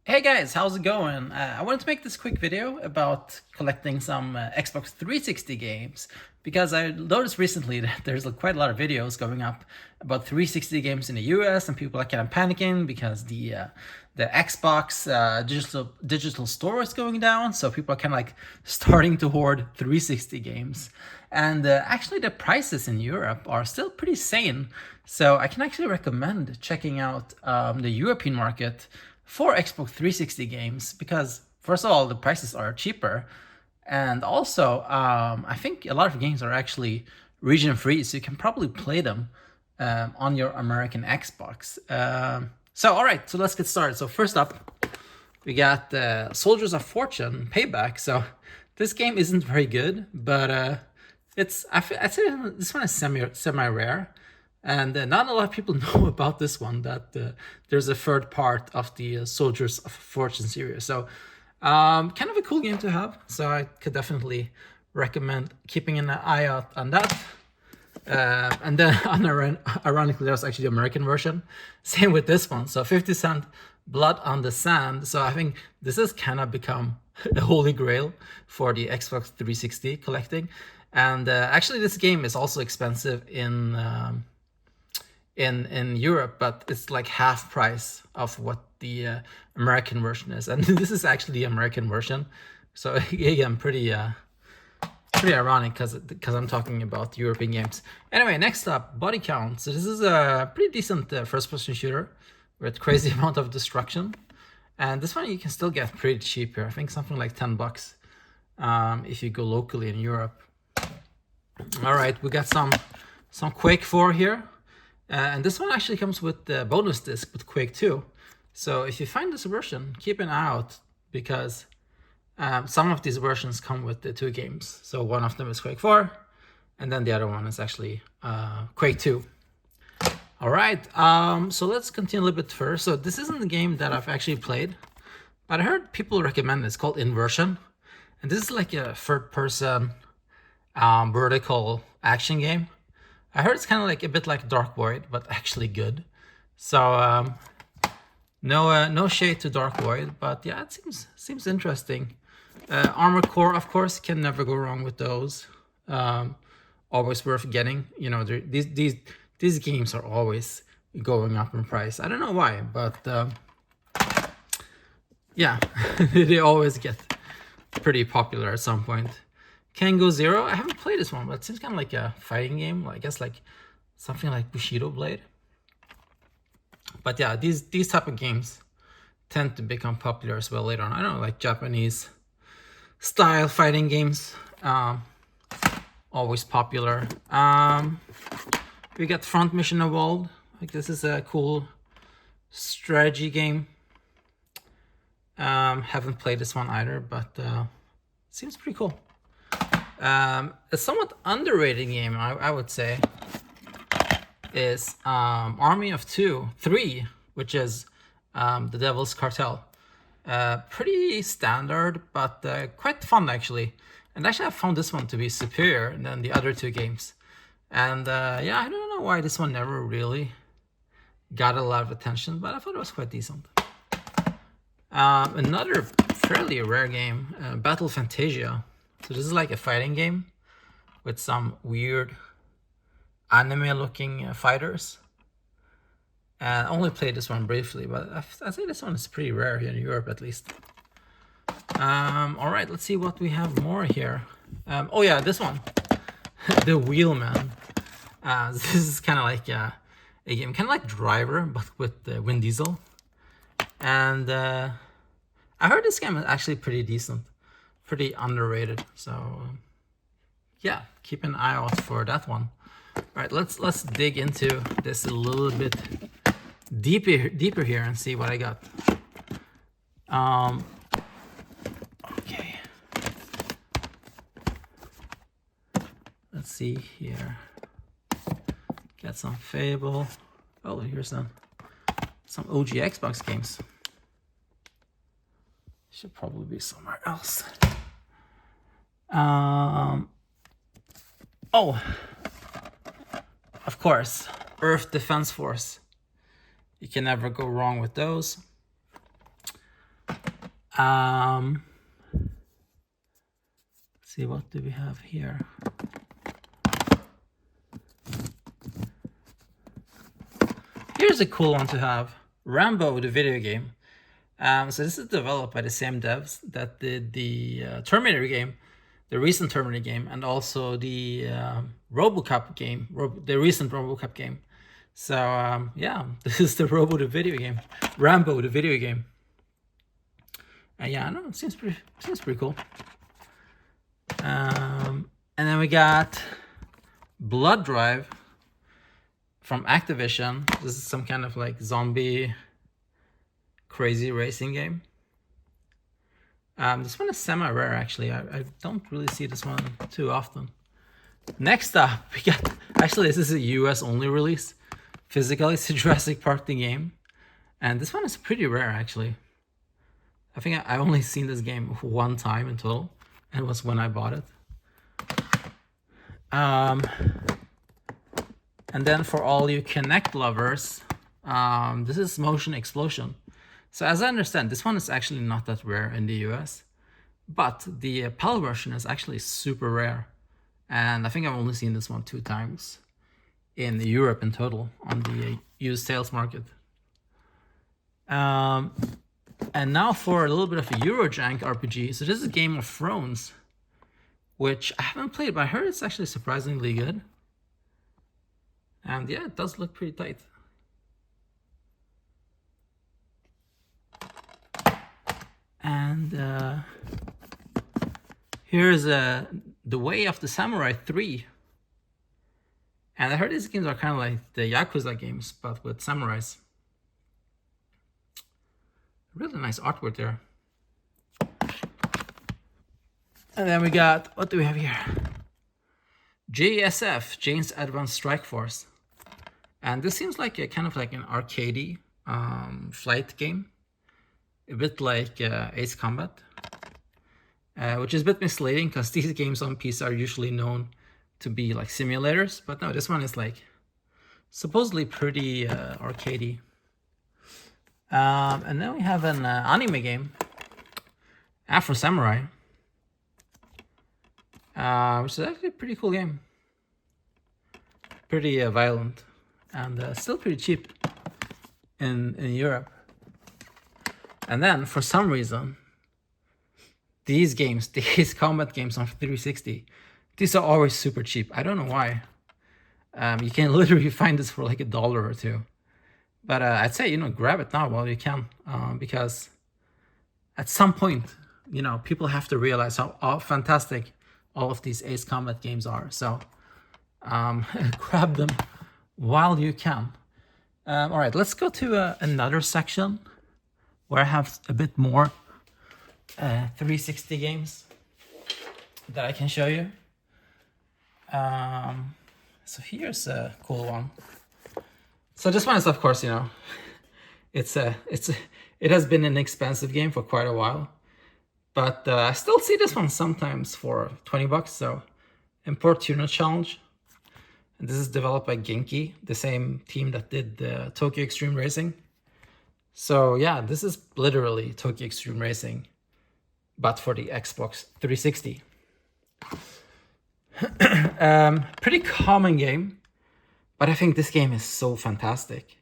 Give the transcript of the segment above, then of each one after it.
Hey guys, how's it going? I wanted to make this quick video about collecting some Xbox 360 games because I noticed recently that there's quite a lot of videos going up about 360 games in the US, and people are kind of panicking because the Xbox digital store is going down, so people are kind of like starting to hoard 360 games. And actually, the prices in Europe are still pretty sane, so I can actually recommend checking out the European market for Xbox 360 games because, first of all, the prices are cheaper, and also I think a lot of games are actually region free, so you can probably play them on your American Xbox. All right, so let's get started. So first up, we got Soldiers of Fortune Payback. So this game isn't very good, but I'd say this one is semi rare, and not a lot of people know about this one. That there's a third part of the Soldiers of Fortune series. So kind of a cool game to have. So I could definitely recommend keeping an eye out on that. And then ironically, there's actually the American version. Same with this one. So 50 Cent Blood on the Sand. So I think this has kind of become the holy grail for the Xbox 360 collecting. And actually, this game is also expensive in Europe, but it's like half price of what the American version is. And this is actually the American version. So again, pretty ironic because I'm talking about European games. Anyway, next up, Body Count. So this is a pretty decent first-person shooter with crazy amount of destruction, and this one you can still get pretty cheap here. I think something like $10 if you go locally in Europe. All right, we got some Quake 4 here, and this one actually comes with the bonus disc with Quake 2. So if you find this version, keep an eye out because some of these versions come with the two games. So one of them is Quake 4, and then the other one is actually Quake 2. All right, so let's continue a little bit further. So this isn't a game that I've actually played, but I heard people recommend it. It's called Inversion, and this is like a third-person vertical action game. I heard it's kind of like a bit like Dark Void, but actually good. So no shade to Dark Void, but yeah, it seems interesting. Armored Core, of course, can never go wrong with those. Always worth getting. You know, these games are always going up in price. I don't know why, but yeah, they always get pretty popular at some point. Kengo Zero, I haven't played this one, but it seems kind of like a fighting game. I guess like something like Bushido Blade. But yeah, these type of games tend to become popular as well later on. I don't know, like Japanese style fighting games, always popular. We got Front Mission Evolved. Like this is a cool strategy game. Haven't played this one either, but seems pretty cool. A somewhat underrated game, I would say, is Army of Three, which is the Devil's Cartel. Pretty standard, but quite fun actually. And actually, I found this one to be superior than the other two games. And yeah, I don't know why this one never really got a lot of attention, but I thought it was quite decent. Another fairly rare game, Battle Fantasia. So this is like a fighting game with some weird anime-looking fighters. And I only played this one briefly, but I think this one is pretty rare here in Europe, at least. All right, let's see what we have more here. Oh yeah, this one, The Wheelman. This is kind of like a game, kind of like Driver, but with Vin Diesel. And I heard this game is actually pretty decent, pretty underrated. So yeah, keep an eye out for that one. All right, let's dig into this a little bit deeper here and see what I got. Okay. Let's see here. Got some Fable. Oh, here's some OG Xbox games. Should probably be somewhere else. Oh, of course, Earth Defense Force. You can never go wrong with those. Let's see, what do we have here? Here's a cool one to have. Rambo, the video game. So this is developed by the same devs that did the Terminator game, the recent Terminator game, and also the RoboCop game, the recent RoboCop game. So yeah, this is the Robo, the video game. Rambo, the video game. Yeah, I know, it seems pretty cool. And then we got Blood Drive from Activision. This is some kind of like zombie crazy racing game. This one is semi-rare actually. I don't really see this one too often. Next up, we got, actually this is a US only release. Physically, it's a Jurassic Park the game. And this one is pretty rare actually. I think I've only seen this game one time in total, and it was when I bought it. And then for all you Kinect lovers, this is Motion Explosion. So as I understand, this one is actually not that rare in the US, but the PAL version is actually super rare. And I think I've only seen this one 2 times in Europe in total on the used sales market. And now for a little bit of a Eurojank RPG. So this is Game of Thrones, which I haven't played, but I heard it's actually surprisingly good. And yeah, it does look pretty tight. And here's The Way of the Samurai 3. And I heard these games are kind of like the Yakuza games, but with samurais. Really nice artwork there. And then we got, what do we have here? JSF, Jane's Advanced Strike Force. And this seems like a kind of like an arcadey flight game. A bit like Ace Combat. Which is a bit misleading because these games on PC are usually known to be like simulators. But no, this one is like supposedly pretty arcadey. And then we have an anime game, Afro Samurai, which is actually a pretty cool game. Pretty violent, and still pretty cheap in Europe. And then, for some reason, these games, these combat games on 360, these are always super cheap. I don't know why. You can literally find this for like $1 or $2. But I'd say, you know, grab it now while you can, because at some point, you know, people have to realize how fantastic all of these Ace Combat games are. So grab them while you can. All right, let's go to another section where I have a bit more 360 games that I can show you. So here's a cool one. So this one is, of course, you know, it has been an expensive game for quite a while, but I still see this one sometimes for $20. So Import Tuna Challenge, and this is developed by Genki, the same team that did the Tokyo Extreme Racing. So yeah, this is literally Tokyo Extreme Racing, but for the Xbox 360. Pretty common game. But I think this game is so fantastic.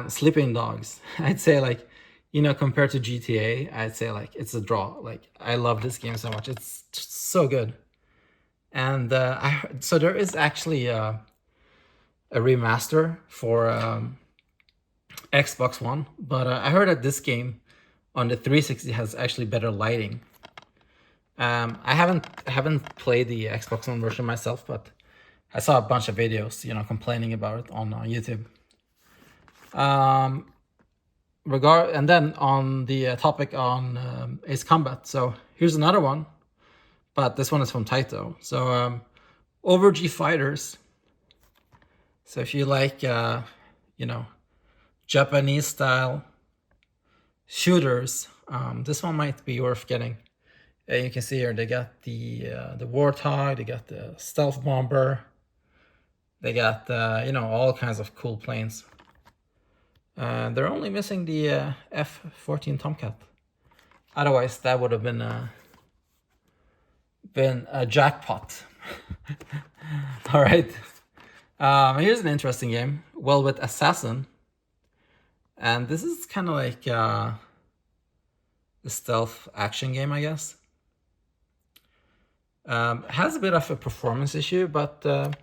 Sleeping Dogs, I'd say, like, you know, compared to GTA, I'd say like it's a draw. Like, I love this game so much. It's so good. And so there is actually a remaster for Xbox One, but I heard that this game on the 360 has actually better lighting. I haven't played the Xbox One version myself, but I saw a bunch of videos, you know, complaining about it on YouTube. And then on the topic on Ace Combat, so here's another one, but this one is from Taito. So Overg Fighters. So if you like, you know, Japanese style shooters, this one might be worth getting. You can see here they got the Warthog, they got the Stealth Bomber. They got, you know, all kinds of cool planes. They're only missing the F-14 Tomcat. Otherwise, that would have been a jackpot. All right. Here's an interesting game, Velvet Assassin. And this is kind of like a stealth action game, I guess. Has a bit of a performance issue, but other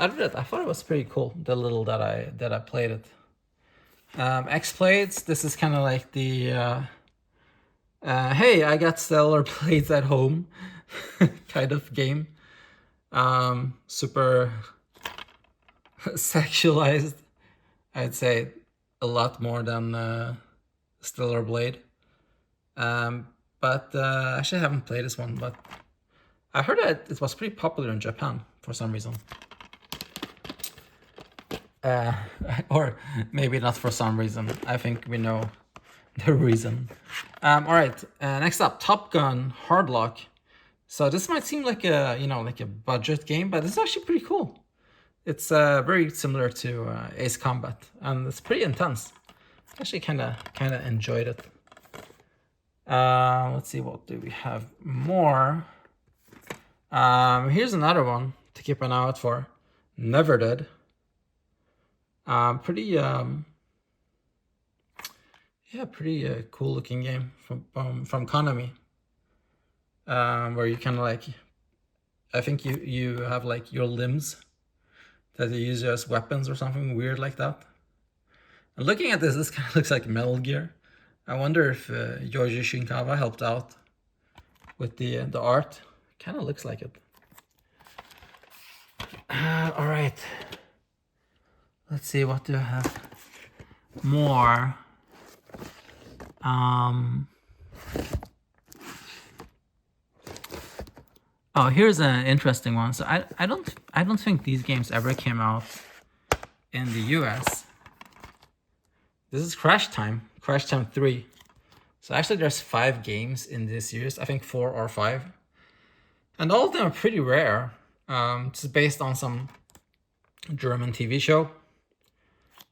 than that, I thought it was pretty cool. The little that I played it. X-Blades. This is kind of like the hey, I got stellar blades at home kind of game. Super sexualized, I'd say, a lot more than Stellar Blade. But actually, I haven't played this one, but I heard that it was pretty popular in Japan for some reason. Or maybe not for some reason. I think we know the reason. All right, next up, Top Gun Hardlock. So this might seem like like a budget game, but it's actually pretty cool. It's very similar to Ace Combat, and it's pretty intense. Actually, kind of enjoyed it. Let's see, what do we have more? Here's another one to keep an eye out for. Never Dead. Pretty cool looking game from Konami. Where you kind of like, I think you have like your limbs that you use as weapons or something weird like that. And looking at this kind of looks like Metal Gear. I wonder if Yoji Shinkawa helped out with the art. Kind of looks like it. All right. Let's see, what do I have more? Oh, here's an interesting one. So I don't think these games ever came out in the US. This is Crash Time 3. So actually there's 5 games in this series, I think 4 or 5. And all of them are pretty rare. It's based on some German TV show.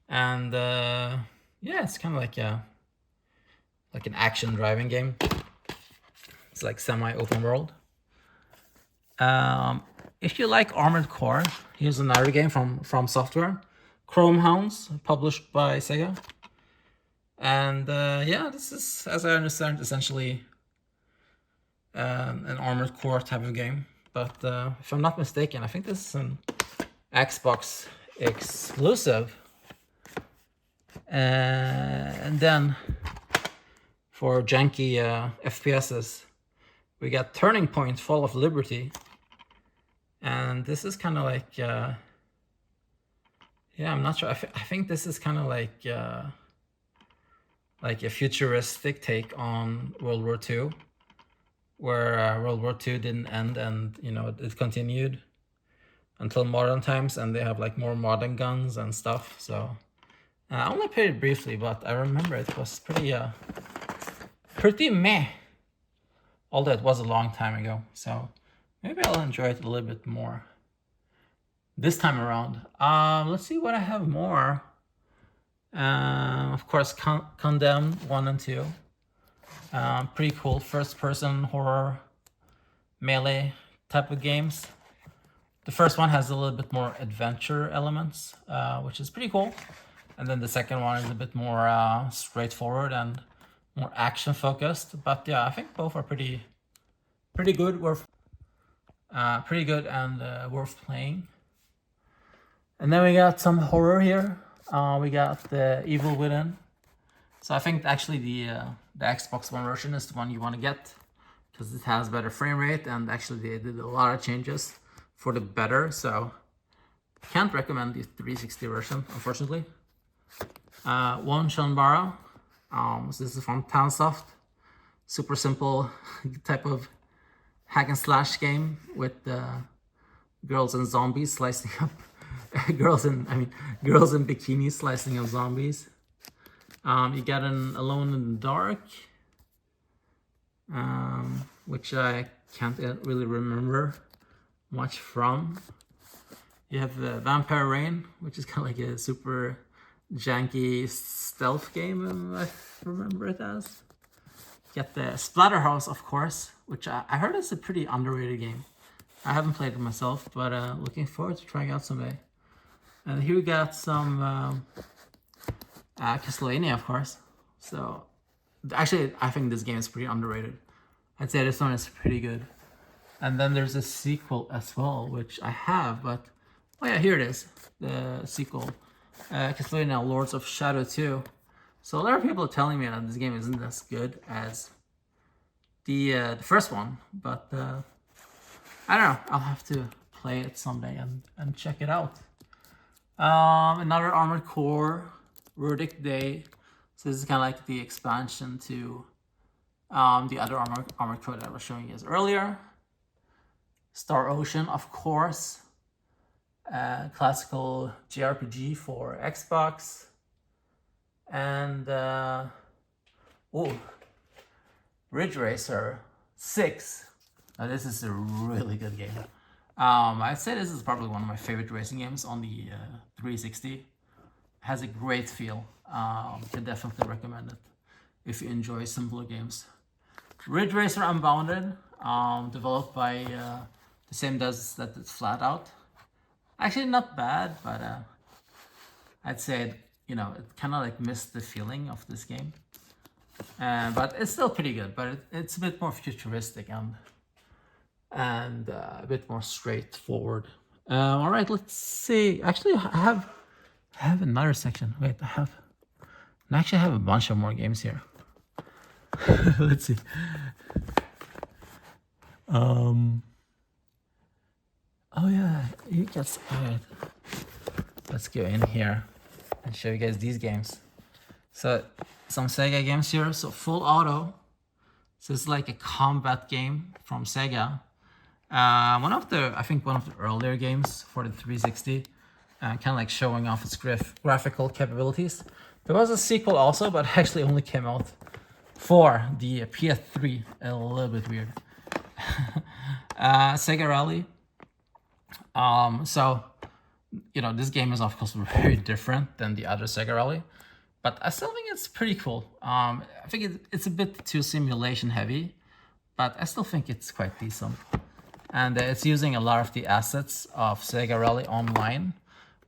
And yeah, it's kind of like an action driving game. It's like semi-open world. If you like Armored Core, here's another game from Software, Chrome Hounds, published by Sega. And yeah, this is, as I understand, essentially an Armored Core type of game. But if I'm not mistaken, I think this is an Xbox exclusive. And then for janky FPSs, we got Turning Point: Fall of Liberty. And this is kind of like, yeah, I'm not sure. I think this is kind of like a futuristic take on World War II, where World War II didn't end and, it continued until modern times, and they have like more modern guns and stuff. So I only played it briefly, but I remember it was pretty meh. Although it was a long time ago, so maybe I'll enjoy it a little bit more this time around. Let's see what I have more. Of course, Condemned 1 and 2. Pretty cool first-person horror melee type of games. The first one has a little bit more adventure elements, which is pretty cool. And then the second one is a bit more straightforward and more action focused. But yeah, I think both are pretty good, pretty good and worth playing. And then we got some horror here. We got the Evil Within. So I think actually the Xbox One version is the one you want to get, because it has better frame rate, and actually they did a lot of changes for the better. So can't recommend the 360 version, unfortunately. One Shonbara. So this is from Townsoft. Super simple type of hack and slash game with girls and zombies slicing up girls in bikinis slicing up zombies. You got an Alone in the Dark, which I can't really remember much from. You have Vampire Rain, which is kind of like a super janky stealth game, I remember it as. Get the Splatterhouse, of course, which I heard is a pretty underrated game. I haven't played it myself, but looking forward to trying out someday. And here we got some Castlevania, of course. So, actually, I think this game is pretty underrated. I'd say this one is pretty good. And then there's a sequel as well, which I have, but... Oh yeah, here it is. The sequel. Castlevania Lords of Shadow 2. So a lot of people are telling me that this game isn't as good as the first one. But I don't know. I'll have to play it someday and check it out. Another Armored Core, Rudic Day. So this is kind of like the expansion to the other Armored Core that I was showing you guys earlier. Star Ocean, of course. Classical JRPG for Xbox. And Ridge Racer 6. Now this is a really good game. I'd say this is probably one of my favorite racing games on the 360. It has a great feel. Can definitely recommend it if you enjoy simpler games. Ridge Racer Unbounded, developed by the same devs that did Flat Out. Actually, not bad, but I'd say it kind of like missed the feeling of this game. But it's still pretty good. But it's a bit more futuristic and a bit more straightforward. All right, let's see. Actually, I have another section. Wait, I actually have a bunch of more games here. Let's see. Oh yeah, you guys. Alright. Let's go in here and show you guys these games. So some Sega games here. So Full Auto. So it's like a combat game from Sega. I think one of the earlier games for the 360. Kind of like showing off its graphical capabilities. There was a sequel also, but actually only came out for the PS3. A little bit weird. Sega Rally. So, this game is of course very different than the other Sega Rally, but I still think it's pretty cool. I think it's a bit too simulation heavy, but I still think it's quite decent. And it's using a lot of the assets of Sega Rally Online,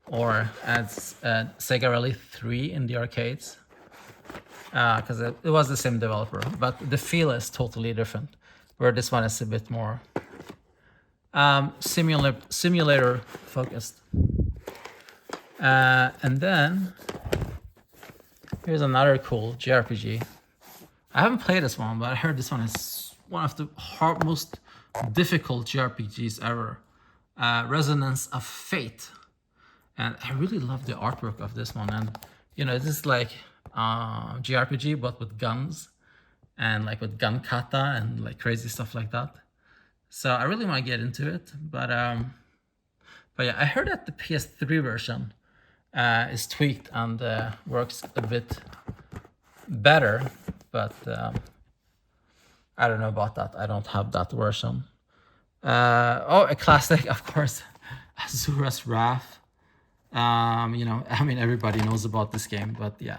or as Sega Rally 3 in the arcades, because it was the same developer, but the feel is totally different, where this one is a bit more simulator focused. And then here's another cool JRPG. I haven't played this one, but I heard this one is one of the most difficult JRPGs ever. Resonance of Fate. And I really love the artwork of this one. And this is like JRPG but with guns and like with gun kata and like crazy stuff like that. So I really want to get into it, but yeah, I heard that the PS3 version is tweaked and works a bit better, but I don't know about that. I don't have that version. A classic, of course, Asura's Wrath. Everybody knows about this game, but yeah,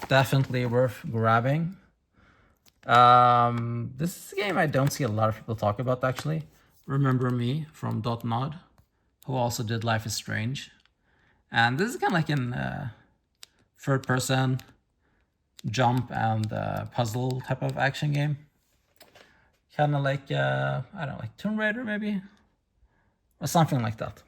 definitely worth grabbing. This is a game I don't see a lot of people talk about, actually. Remember Me from Dotnod, who also did Life is Strange. And this is kind of like an third person jump and puzzle type of action game. Kind of like, like Tomb Raider maybe? Or something like that.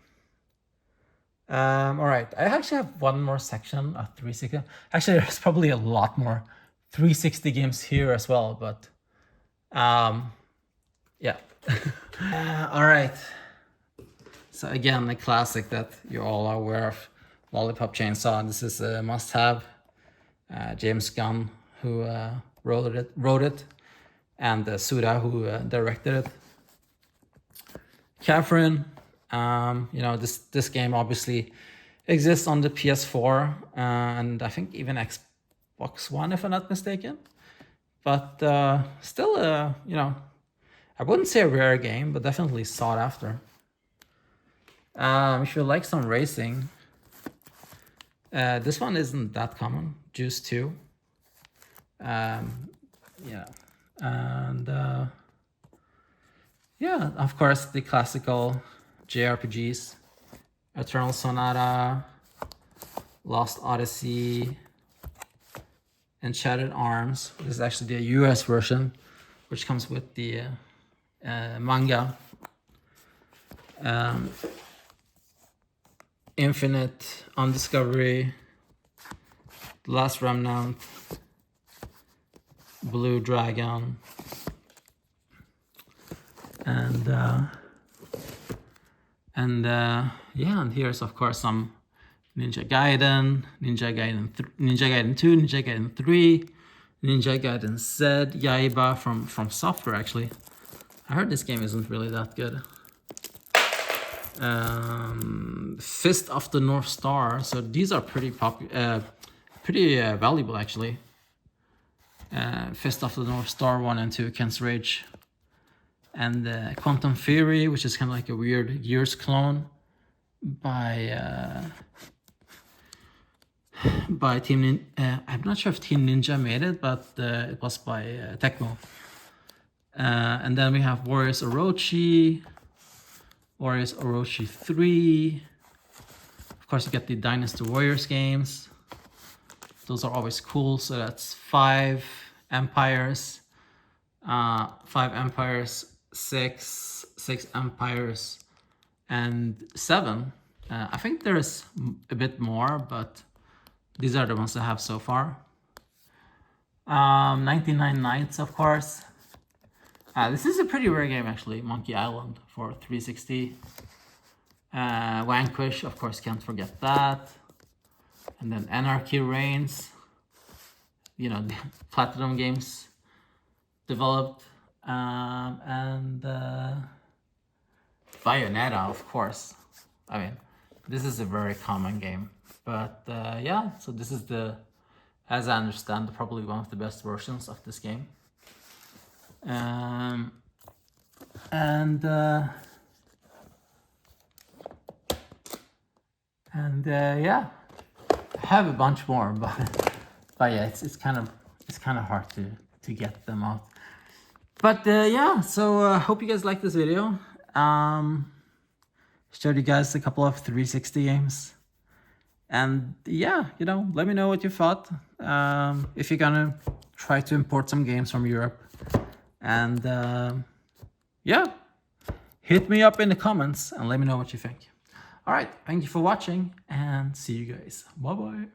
All right, I actually have one more section of 360. Actually, there's probably a lot more 360 games here as well, but yeah. All right. So again, a classic that you all are aware of, Lollipop Chainsaw. This is a must-have. James Gunn, who wrote it, and Suda, who directed it. Catherine. This game obviously exists on the PS4 and I think even Xbox One, if I'm not mistaken. But still, I wouldn't say a rare game, but definitely sought after. If you like some racing, this one isn't that common. Juice 2. And yeah, of course, the classical JRPGs, Eternal Sonata, Lost Odyssey, and Shattered Arms. This is actually the US version, which comes with the manga. Infinite, Undiscovery, The Last Remnant, Blue Dragon, and yeah, and here's of course some Ninja Gaiden, Ninja Gaiden 2, Ninja Gaiden 3, Ninja Gaiden Z, Yaiba from Software actually. I heard this game isn't really that good. Fist of the North Star. So these are pretty valuable actually. Fist of the North Star 1 and 2, Ken's Rage, and Quantum Fury, which is kind of like a weird Gears clone by Team I'm not sure if Team Ninja made it, but it was by Tecmo. And then we have Warriors Orochi 3. Of course, you get the Dynasty Warriors games. Those are always cool. So that's 5 Empires, 6 Empires, and 7. I think there's a bit more, but these are the ones I have so far. 99 Nights, of course. This is a pretty rare game actually, Monkey Island for 360. Vanquish, of course, can't forget that. And then Anarchy Reigns, you know, the Platinum Games developed. And Bayonetta, of course. I mean, this is a very common game. But yeah, so this is as I understand, probably one of the best versions of this game. Yeah, I have a bunch more, but yeah, it's kind of hard to get them out. But yeah, so hope you guys like this video. Showed you guys a couple of 360 games. And yeah, you know, let me know what you thought. If you're gonna try to import some games from Europe. And yeah, hit me up in the comments and let me know what you think. All right, thank you for watching and see you guys. Bye-bye.